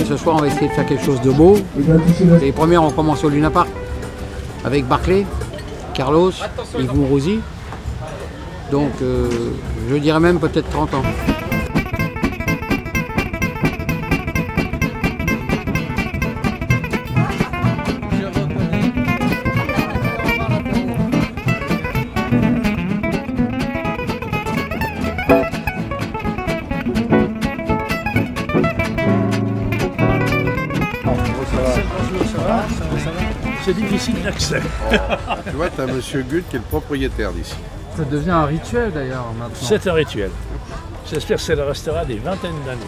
Ce soir, on va essayer de faire quelque chose de beau. Les premières, on commence au Luna Park avec Barclay, Carlos, Yves Mourouzi. Donc, je dirais même peut-être 30 ans. C'est difficile d'accès. Tu vois, tu as Monsieur Gutt qui est le propriétaire d'ici. Ça devient un rituel d'ailleurs maintenant. C'est un rituel. J'espère que ça le restera des vingtaines d'années.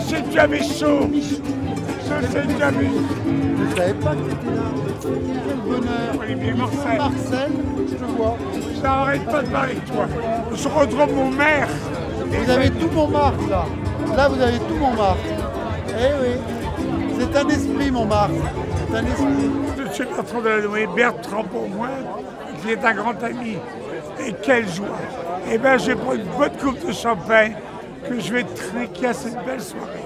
C'est déjà vu chaud. Je sais déjà vu. Je ne savais pas que tu étais là. Quel bonheur. Olivier Marcel. Marcel, je te vois. J'arrête pas de parler de toi. Je retrouve mon maire. Vous avez tout Montmartre là. Là vous avez tout Montmartre. Eh oui. C'est un esprit Montmartre. C'est un esprit. Je suis Bertrand Delanoë, Bertrand pour moi, qui est un grand ami. Et quelle joie. Eh bien, je vais prendre une bonne coupe de champagne que je vais trinquer à cette belle soirée.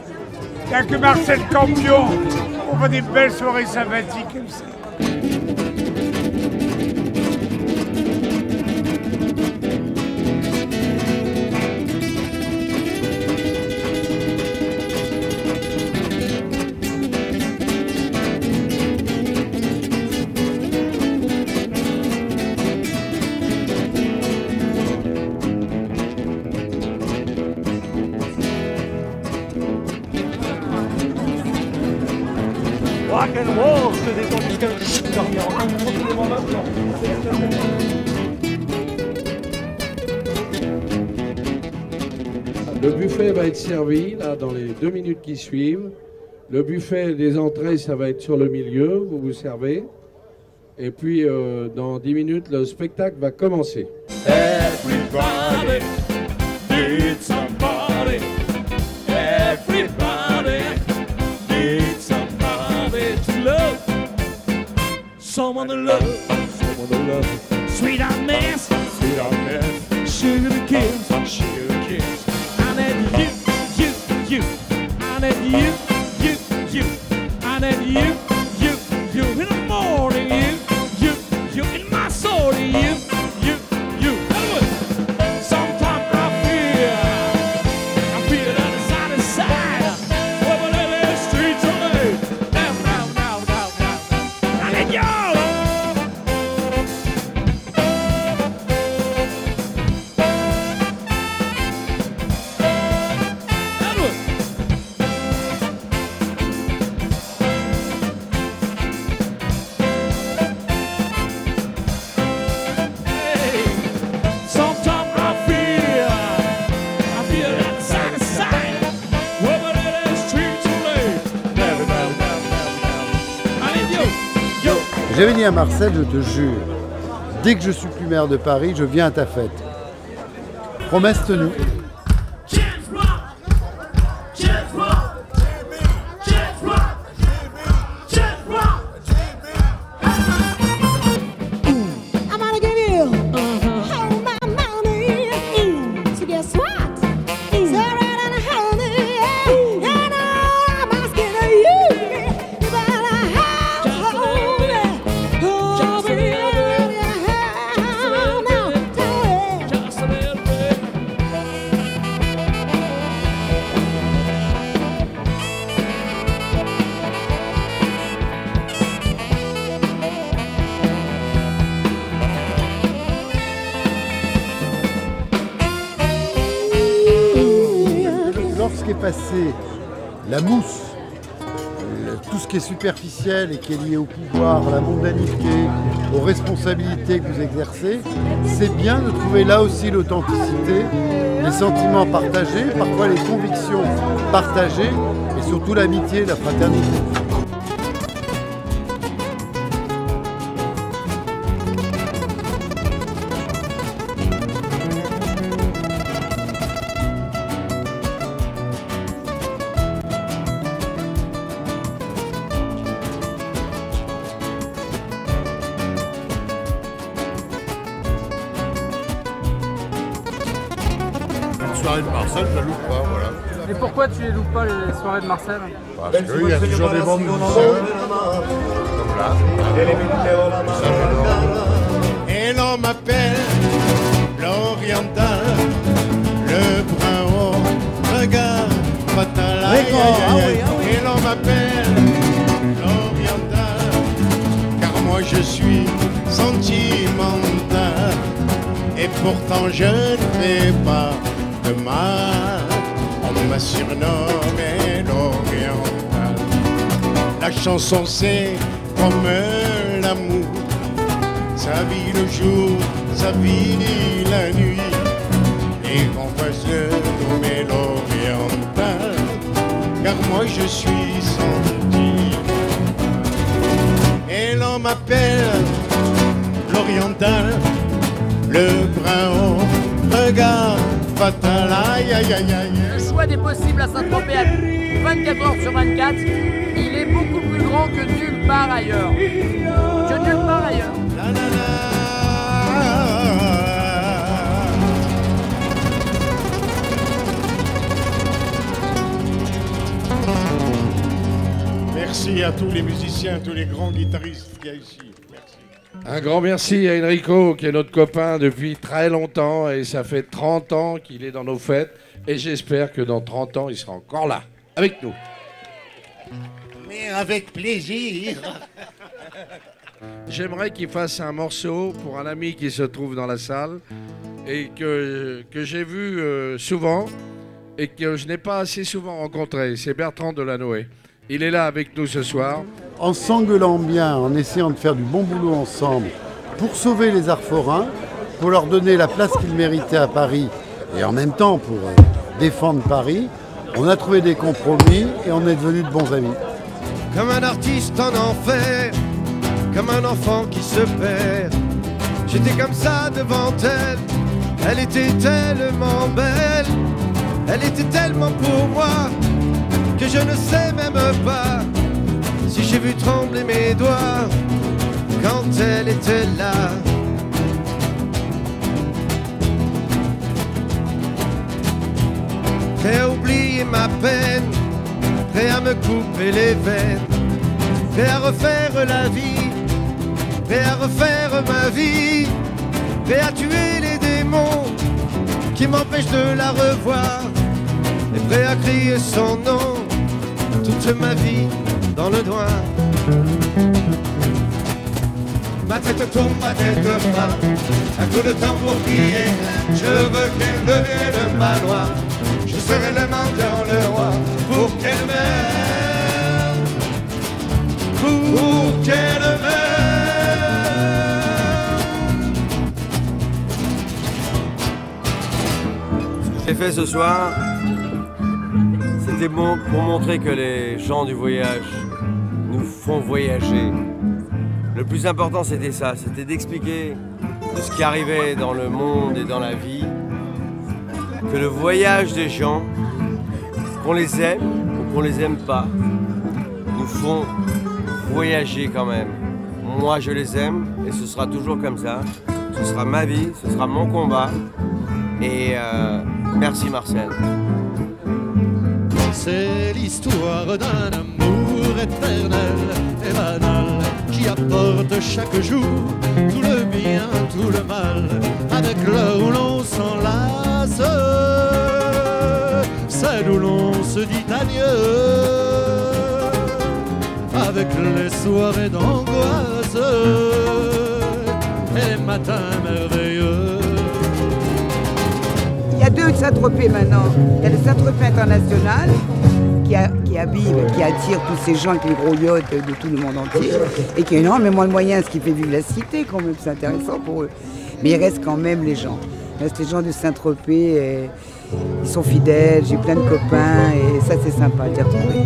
Il n'y a que Marcel Campion pour faire des belles soirées sympathiques comme ça. Rock and roll, je te détends jusqu'à dormir tranquillement maintenant. Le buffet va être servi là dans les 2 minutes qui suivent. Le buffet des entrées, ça va être sur le milieu, vous vous servez. Et puis dans 10 minutes, le spectacle va commencer. Everybody needs somebody. Everybody needs somebody to love. Someone to love. Someone to love. Sweet and mess. Sweet and mess. Sugar to kiss. Sugar to kiss. I need you. I need you. I need you. In the morning, you. In my soul, you. Sometimes I feel on the side of side. Over the streets of me. Now. I need you. J'ai venu à Marseille, je te jure. Dès que je suis plus maire de Paris, je viens à ta fête. Promesse tenue. qui est passé, la mousse, tout ce qui est superficiel et qui est lié au pouvoir, à la mondanité, aux responsabilités que vous exercez, c'est bien de trouver là aussi l'authenticité, les sentiments partagés, parfois les convictions partagées et surtout l'amitié et la fraternité. Soirée de Marcel, je la loupe pas, voilà. Et pourquoi tu les loupes pas les soirées de Marcel? Parce qu'il y a toujours des bons musiciens, comme là. Ça, j'adore. Et l'on m'appelle l'oriental, le brun haut, regarde, fatal, et l'on m'appelle l'oriental, car moi je suis sentimental, et pourtant je ne fais pas de mal, on m'a surnommé l'oriental. La chanson c'est comme l'amour, ça vit le jour, ça vit la nuit, et qu'on peut se nommer l'oriental, car moi je suis sentimental. Et l'on m'appelle l'oriental, le brun haut, regarde fatal, aïe aïe aïe aïe. Le choix des possibles à Saint-Tropez 24 heures sur 24, il est beaucoup plus grand que nulle part ailleurs. Que nulle part ailleurs. La, la, la. Merci à tous les musiciens, tous les grands guitaristes qu'il y a ici. Merci. Un grand merci à Enrico qui est notre copain depuis très longtemps et ça fait 30 ans qu'il est dans nos fêtes et j'espère que dans 30 ans il sera encore là avec nous. Mais avec plaisir. J'aimerais qu'il fasse un morceau pour un ami qui se trouve dans la salle et que j'ai vu souvent et que je n'ai pas assez souvent rencontré. C'est Bertrand Delanoë. Il est là avec nous ce soir. En s'engueulant bien, en essayant de faire du bon boulot ensemble pour sauver les arts forains, pour leur donner la place qu'ils méritaient à Paris et en même temps pour défendre Paris, on a trouvé des compromis et on est devenus de bons amis. Comme un artiste en enfer, comme un enfant qui se perd, j'étais comme ça devant elle, elle était tellement belle, elle était tellement pour moi, que je ne sais même pas si j'ai vu trembler mes doigts quand elle était là. Prêt à oublier ma peine, prêt à me couper les veines, prêt à refaire la vie, prêt à refaire ma vie, prêt à tuer les démons qui m'empêchent de la revoir, et prêt à crier son nom toute ma vie dans le doigt. Ma tête tourne, ma tête frappe, un coup de tambour crié, je veux qu'elle devienne ma loi. Je serai le menteur, le roi, pour qu'elle m'aime, pour qu'elle m'aime. Ce que j'ai fait ce soir, c'était bon pour montrer que les gens du voyage nous font voyager. Le plus important c'était ça, c'était d'expliquer de ce qui arrivait dans le monde et dans la vie, que le voyage des gens, qu'on les aime ou qu'on les aime pas, nous font voyager quand même. Moi je les aime et ce sera toujours comme ça. Ce sera ma vie, ce sera mon combat. Et merci Marcel. C'est l'histoire d'un amour éternel et banal qui apporte chaque jour tout le bien, tout le mal, avec l'heure où l'on s'enlace, celle où l'on se dit adieu, avec les soirées d'angoisse et les matins merveilleux. Il y a deux Saint-Tropez maintenant. Il y a le Saint-Tropez international qui attire tous ces gens avec les gros yachts de tout le monde entier et qui a énormément de moyens, ce qui fait vivre la cité quand même, c'est intéressant pour eux. Mais il reste quand même les gens. Il reste les gens de Saint-Tropez, ils sont fidèles, j'ai plein de copains et ça c'est sympa de les retrouver.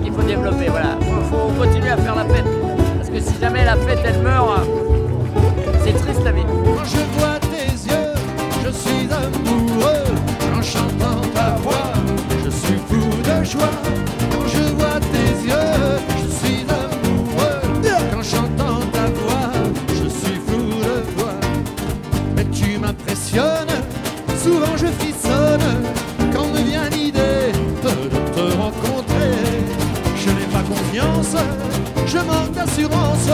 Qu'il faut développer, voilà. Faut continuer à faire la fête. Parce que si jamais la fête elle meurt, c'est triste la vie. Quand je vois tes yeux, je suis amoureux. En chantant ta voix, je suis fou de joie. Quand je vois tes yeux, je suis amoureux. Quand j'entends ta voix, je suis fou de toi. Mais tu m'impressionnes, souvent je frissonne quand me vient l'idée de te rencontrer. Je n'ai pas confiance, je manque d'assurance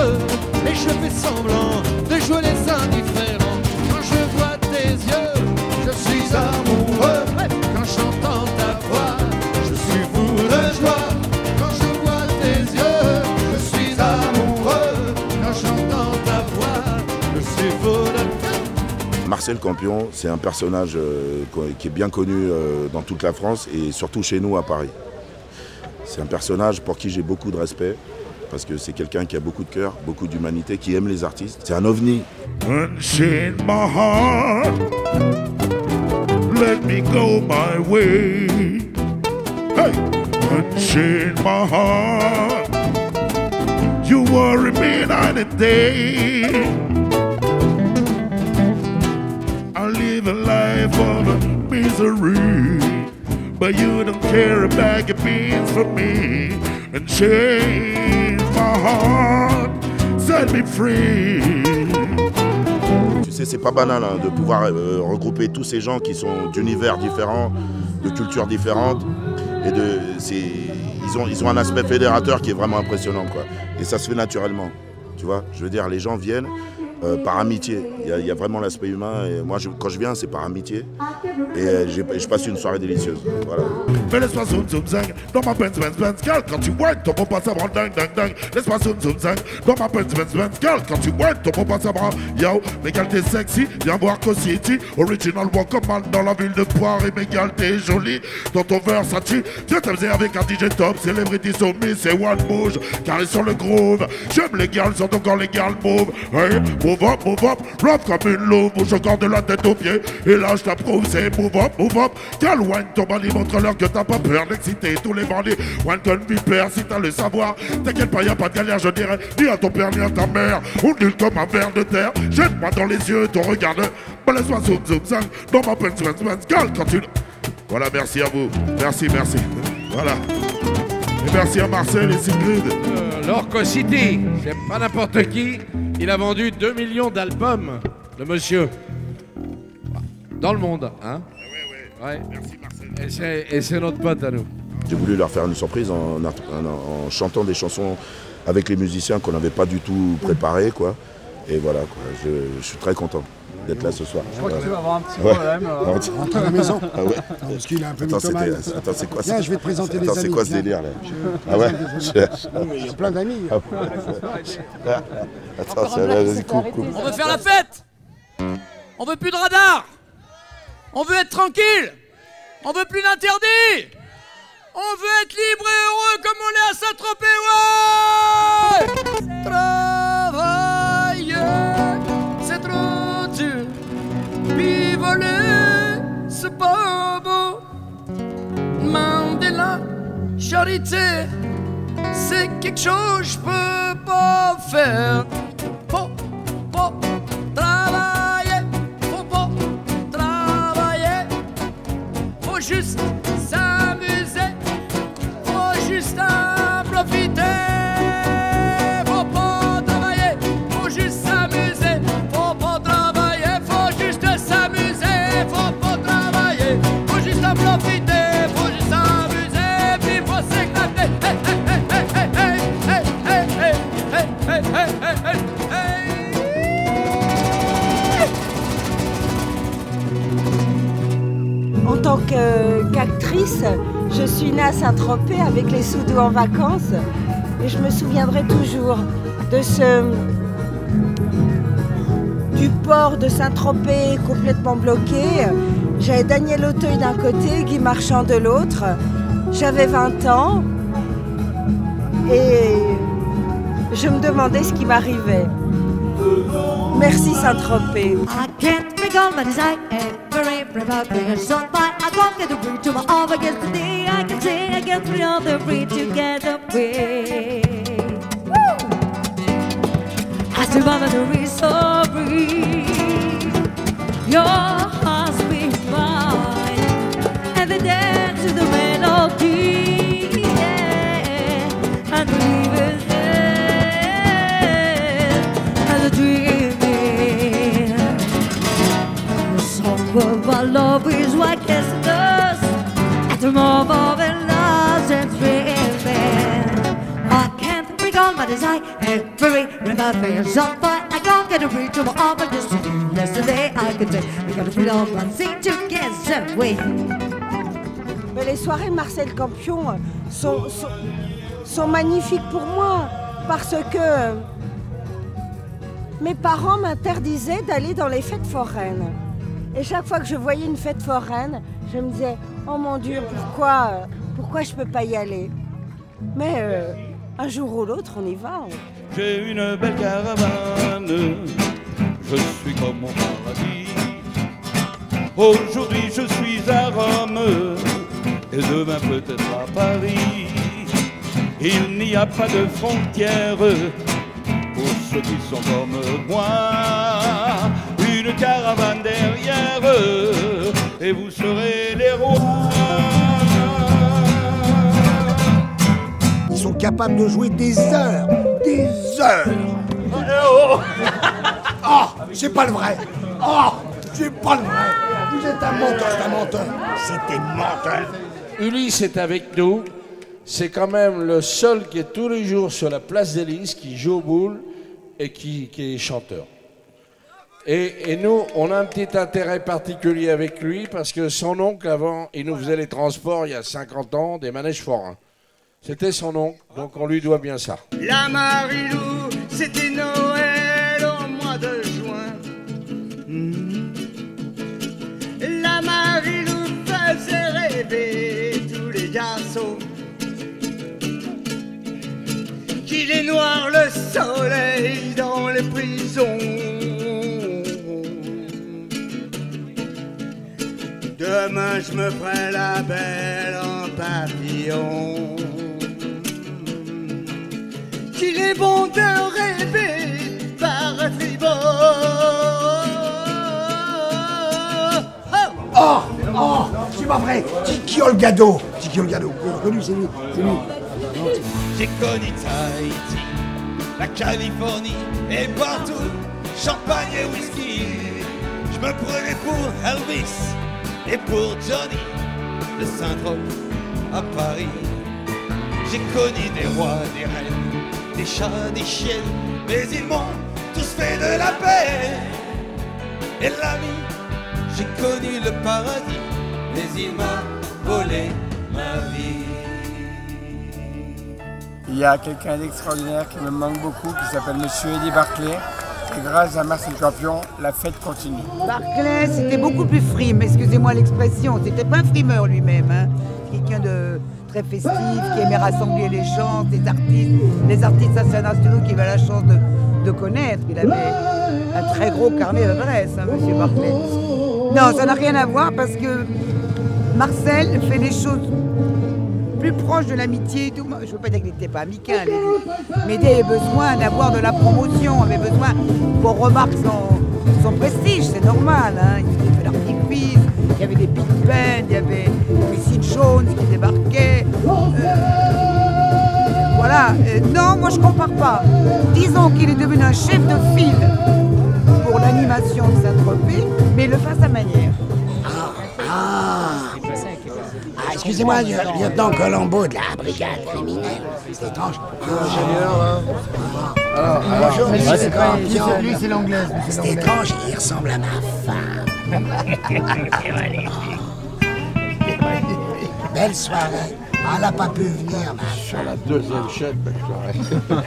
et je fais semblant de jouer les indifférents. Quand je vois tes yeux, je suis amoureux. Quand j'entends ta voix, je suis fou de joie. Quand je vois tes yeux, je suis amoureux. Quand j'entends ta voix, je suis fou de joie. Marcel Campion, c'est un personnage qui est bien connu dans toute la France et surtout chez nous à Paris. C'est un personnage pour qui j'ai beaucoup de respect parce que c'est quelqu'un qui a beaucoup de cœur, beaucoup d'humanité, qui aime les artistes. C'est un ovni. Unchain my heart, let me go my way. Hey, unchain my heart, you worry me night and day. I live a life of misery, but you don't care a bag of beans for me. And change my heart, set me free. Tu sais, c'est pas banal hein, de pouvoir regrouper tous ces gens qui sont d'univers différents, de cultures différentes. Et ils ont un aspect fédérateur qui est vraiment impressionnant, quoi. Et ça se fait naturellement. Tu vois, je veux dire, les gens viennent par amitié. Il y a vraiment l'aspect humain. Et moi, quand je viens, c'est par amitié. Et je passe une soirée délicieuse. Voilà. Mais laisse-moi zoom zoom zang dans ma Benz Benz Benz gal. Quand tu whine, ton bon passe à bras dingue dingue dingue. Laisse-moi zoom zoom zang dans ma Benz Benz Benz gal. Quand tu whine, ton bon passe à bras. Yo, Mégal t'es sexy, viens boire City. Original walk comme mal dans la ville de Poire. Et Mégal t'es jolie, dans ton Versace. Viens t'amuser avec un DJ top, célébrité soumise, c'est One Mouge. Carré sur le groove, j'aime les gals, surtout quand les gals move. Hey, move up, rap comme une loupe. Bouge encore de la tête aux pieds. Et là je t'approuve, c'est move up. Gal wine ton bandit, montre-leur que t'as pas peur d'exciter tous les bandits. One gun vipère, si t'as le savoir. T'inquiète pas, y'a pas de galère, je dirais. Ni à ton père, ni à ta mère. On nul comme un ver de terre. Jette-moi dans les yeux ton regard de... Bah laisse-moi zoom zoom zang dans ma Benz Benz Benz gal. Quand tu... Voilà, merci à vous. Merci. Voilà. Et merci à Marcel et Sigrid. L'Orco City, c'est pas n'importe qui. Il a vendu 2 millions d'albums, le monsieur. Dans le monde, hein. Ouais. Merci Marcel. Et c'est notre pote à nous. J'ai voulu leur faire une surprise en chantant des chansons avec les musiciens qu'on n'avait pas du tout préparées, quoi. Et voilà, quoi. Je suis très content d'être là ce soir. Je crois que tu vas avoir un petit problème. Rentre à la maison. Ah ouais. Parce qu'il a un peu Attends, mythomane. attends, c'est quoi ça? Viens, je vais te présenter des amis. C'est quoi ce délire là? Ah ouais. Il y a plein d'amis. Attends, vas-y, coupe. On veut faire la fête. On veut plus de radar. On veut être tranquille. On veut plus d'interdits. On veut être libre et heureux comme on est à Saint-Tropez, ouais. Travailler, c'est trop dur. pas demander la charité, c'est quelque chose que je peux pas faire. Faut pas travailler, faut pas travailler, faut juste s'amuser, faut juste en profiter. Faut pas travailler, faut juste s'amuser, faut pas travailler, faut juste s'amuser, faut pas travailler, faut juste en profiter, faut juste s'amuser, puis faut s'éclater. En tant qu'actrice, je suis née à Saint-Tropez avec les Soudous en vacances et je me souviendrai toujours de du port de Saint-Tropez complètement bloqué. J'avais Daniel Auteuil d'un côté, Guy Marchand de l'autre. J'avais 20 ans et je me demandais ce qui m'arrivait. Merci Saint-Tropez. I can't recall my desire every probably so far I can't get the bridge to my over yesterday. I can say I get three on the bridge together with I still want to be so free. Your heart's beat mine and the dance to the melody, yeah. And believe it and the dreaming. The song of our love is what gets us at the moment of a lost and dreaming. I can't recall my desire every remember is on fire. I can't get a reach to my arm but yesterday I could say we gotta feel all one thing together with. Mais les soirées de Marcel Campion sont magnifiques pour moi parce que mes parents m'interdisaient d'aller dans les fêtes foraines. Et chaque fois que je voyais une fête foraine, je me disais « Oh mon Dieu, pourquoi je peux pas y aller ?» Mais un jour ou l'autre, on y va. J'ai une belle caravane, je suis comme mon paradis. Aujourd'hui je suis à Rome, et demain peut-être à Paris. Il n'y a pas de frontières pour ceux qui sont comme moi. Une caravane derrière et vous serez les rois. Ils sont capables de jouer des heures. Oh, c'est pas le vrai. Oh, c'est pas le vrai. Vous êtes un menteur, C'était menteur. Ulysse est avec nous. C'est quand même le seul qui est tous les jours sur la place d'Élise, qui joue au boule et qui est chanteur. Et nous, on a un petit intérêt particulier avec lui parce que son oncle, avant, il nous faisait les transports il y a 50 ans, des manèges forains. C'était son oncle, donc on lui doit bien ça. La Marilou, c'était Noël au mois de juin. La Marilou faisait rêver tous les garçons. Qu'il est noir le soleil dans les prisons. Demain je me ferai la belle en papillon. Qu'il est bon de rêver par tribord. Oh, c'est pas vrai. Tiki Olgado. Vous avez reconnu, c'est lui. J'ai connu Tahiti, la Californie et partout, champagne et whisky. Je me prenais pour Elvis et pour Johnny, le Saint-Tropez à Paris. J'ai connu des rois, des reines, des chats, des chiennes, mais ils m'ont tous fait de la peine. Et la vie, j'ai connu le paradis, mais il m'a volé ma vie. Il y a quelqu'un d'extraordinaire qui me manque beaucoup, qui s'appelle Monsieur Eddie Barclay. Et grâce à Marcel Campion, la fête continue. Barclay, c'était beaucoup plus frime, excusez-moi l'expression. C'était pas un frimeur lui-même. Hein. Quelqu'un de très festif, qui aimait rassembler les gens, les artistes internationaux qu'il avait la chance de connaître. Il avait un très gros carnet d'adresses, hein, Monsieur Barclay. Non, ça n'a rien à voir parce que Marcel fait des choses plus proches de l'amitié. Je ne veux pas dire qu'il n'était pas amical, mais il avait besoin d'avoir de la promotion, avait besoin qu'on remarque son prestige, c'est normal. Hein. Il fait l'artifice, il y avait des Big Ben, il y avait Missy Jones qui débarquait. Voilà, non, moi je compare pas. Disons qu'il est devenu un chef de file pour l'animation de Saint-Tropez, mais il le fait à sa manière. Excusez-moi, lieutenant Colombo de la brigade criminelle. C'est étrange. Bonjour, monsieur. Lui, c'est l'anglaise. C'est étrange, il ressemble à ma femme. Belle soirée. Elle n'a pas pu venir, ma femme. Sur la deuxième chaîne, je t'arrête.